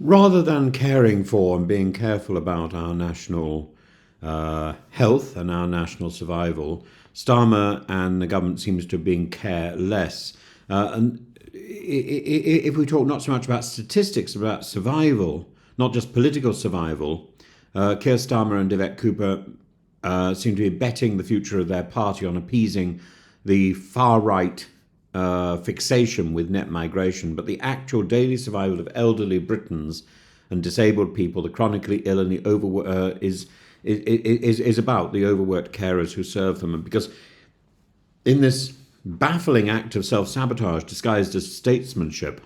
Rather than caring for and being careful about our national health and our national survival, Starmer and the government seems to have been careless. If we talk not so much about statistics, about survival, not just political survival, Keir Starmer and Yvette Cooper seem to be betting the future of their party on appeasing the far-right fixation with net migration, but the actual daily survival of elderly Britons and disabled people, the chronically ill and the is about the overworked carers who serve them. And because in this baffling act of self-sabotage disguised as statesmanship,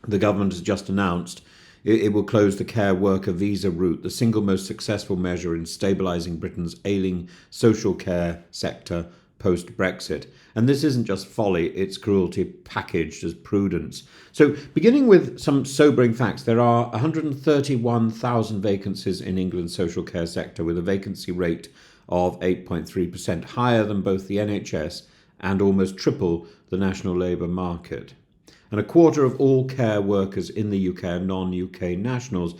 the government has just announced it will close the care worker visa route, the single most successful measure in stabilising Britain's ailing social care sector post-Brexit. And this isn't just folly, it's cruelty packaged as prudence. So, beginning with some sobering facts, there are 131,000 vacancies in England's social care sector, with a vacancy rate of 8.3%, higher than both the NHS and almost triple the national labour market. And a quarter of all care workers in the UK are non-UK nationals.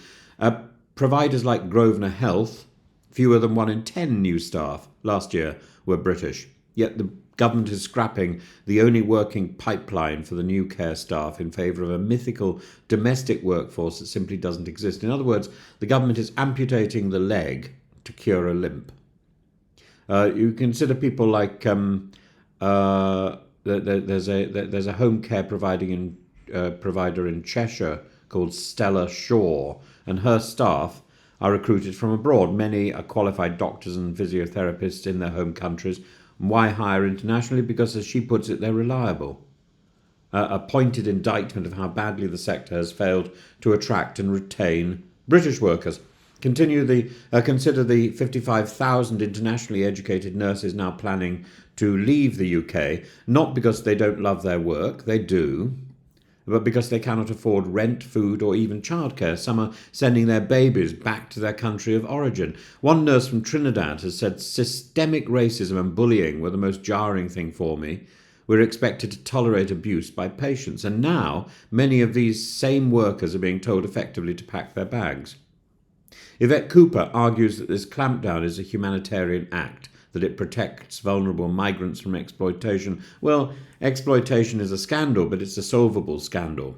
Providers like Grosvenor Health, fewer than 1 in 10 new staff last year were British. Yet the government is scrapping the only working pipeline for the new care staff in favour of a mythical domestic workforce that simply doesn't exist. In other words, the government is amputating the leg to cure a limp. You consider people like there's a home care provider in Cheshire called Stella Shaw, and her staff are recruited from abroad. Many are qualified doctors and physiotherapists in their home countries. Why hire internationally? Because, as she puts it, they're reliable. A pointed indictment of how badly the sector has failed to attract and retain British workers. Consider the 55,000 internationally educated nurses now planning to leave the UK, not because they don't love their work, they do, but because they cannot afford rent, food, or even childcare. Some are sending their babies back to their country of origin. One nurse from Trinidad has said systemic racism and bullying were the most jarring thing for me. We're expected to tolerate abuse by patients, and now many of these same workers are being told effectively to pack their bags. Yvette Cooper argues that this clampdown is a humanitarian act, that it protects vulnerable migrants from exploitation. Well, exploitation is a scandal, but it's a solvable scandal.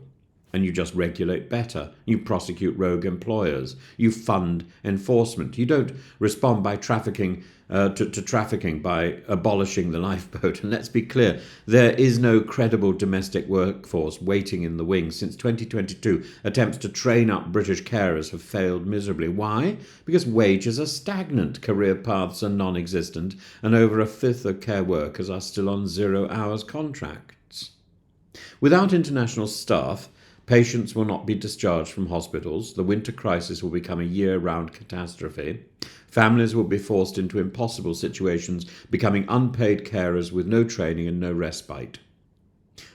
And you just regulate better. You prosecute rogue employers. You fund enforcement. You don't respond by trafficking to trafficking by abolishing the lifeboat. And let's be clear, there is no credible domestic workforce waiting in the wings. Since 2022, attempts to train up British carers have failed miserably. Why? Because wages are stagnant, career paths are non-existent, and over a fifth of care workers are still on 0 hours contracts. Without international staff, patients will not be discharged from hospitals. The winter crisis will become a year-round catastrophe. Families will be forced into impossible situations, becoming unpaid carers with no training and no respite.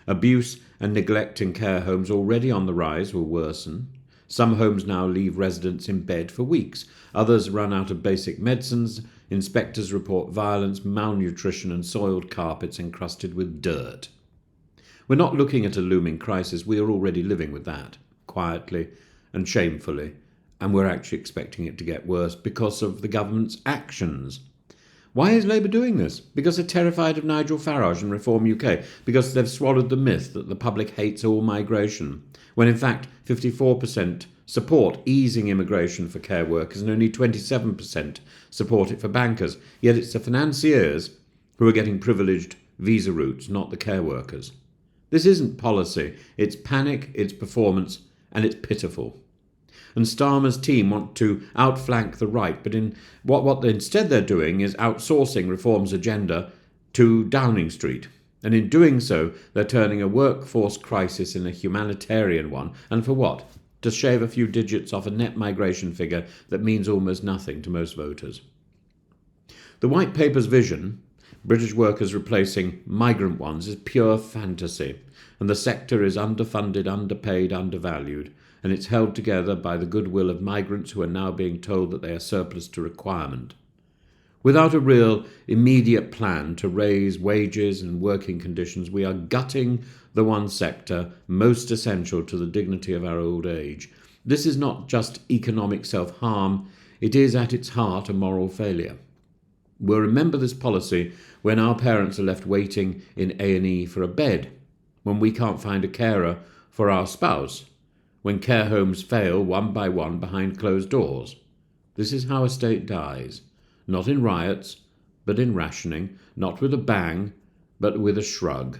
Abuse and neglect in care homes already on the rise will worsen. Some homes now leave residents in bed for weeks. Others run out of basic medicines. Inspectors report violence, malnutrition, and soiled carpets encrusted with dirt. We're not looking at a looming crisis. We are already living with that, quietly and shamefully, and we're actually expecting it to get worse because of the government's actions. Why is Labour doing this? Because they're terrified of Nigel Farage and Reform UK, because they've swallowed the myth that the public hates all migration, when in fact 54% support easing immigration for care workers and only 27% support it for bankers. Yet it's the financiers who are getting privileged visa routes, not the care workers. This isn't policy, it's panic, it's performance, and it's pitiful. And Starmer's team want to outflank the right, but instead they're doing is outsourcing Reform's agenda to Downing Street. And in doing so, they're turning a workforce crisis in a humanitarian one. And for what? To shave a few digits off a net migration figure that means almost nothing to most voters. The White Paper's vision, British workers replacing migrant ones, is pure fantasy, and the sector is underfunded, underpaid, undervalued, and it's held together by the goodwill of migrants who are now being told that they are surplus to requirement. Without a real immediate plan to raise wages and working conditions, we are gutting the one sector most essential to the dignity of our old age. This is not just economic self-harm, it is at its heart a moral failure. We'll remember this policy when our parents are left waiting in A&E for a bed, when we can't find a carer for our spouse, when care homes fail one by one behind closed doors. This is how a state dies, not in riots, but in rationing, not with a bang, but with a shrug.